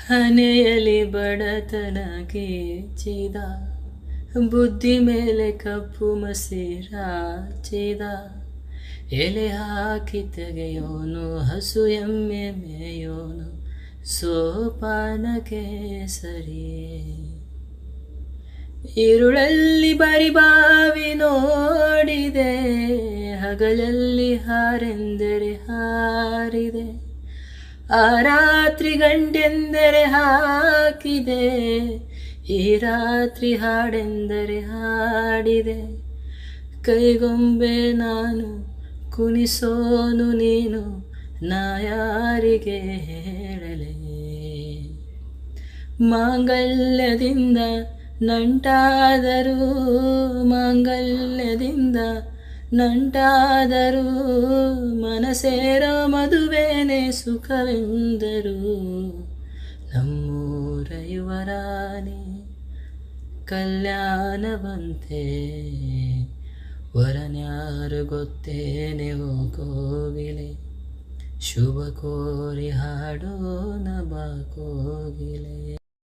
ಹನೆಯಲಿ ಬಡತನ ಗೀಚಿದ, ಬುದ್ಧಿ ಮೇಲೆ ಕಪ್ಪು ಮಸಿರಾಚಿದ. ಎಲೆ ಹಾಕಿ ತೆಗೆಯೋನು, ಹಸು ಎಮ್ಮೆ ಮೇಯೋನು, ಸೋಪಾನಕ್ಕೆ ಸರಿಯೇ. ഇരുಳಲ್ಲಿ ಬರಿಬಾವಿ ನೋಡಿದೆ, ಹಗಲಲ್ಲಿ ಹಾರೆಂದರೆ ಹಾರಿದೆ. ಆ ರಾತ್ರಿ ಗಂಟೆಂದರೆ ಹಾಕಿದೆ, ಈ ರಾತ್ರಿ ಹಾಡೆಂದರೆ ಹಾಡಿದೆ. ಕೈಗೊಂಬೆ ನಾನು, ಕುಣಿಸೋನು ನೀನು, ನಾ ಯಾರಿಗೆ ಹೇಳಲೇ. ಮಾಂಗಲ್ಯದಿಂದ ನಂಟಾದರೂ, ಮಾಂಗಲ್ಯದಿಂದ ನಂಟಾದರೂ, ಮನಸೇರೋ ಮದುವೆನೇ ಸುಖವೆಂದರು. ನಮ್ಮೂರ ಯುವರಾಣಿ ಕಲ್ಯಾಣವಂತೆ, ವರನ್ಯಾರು ಗೊತ್ತೇನೆ ಓ ಕೋಗಿಲೆ. ಶುಭ ಕೋರಿ ಹಾಡೋಣ ಬಾ ಕೋಗಿಲೆ.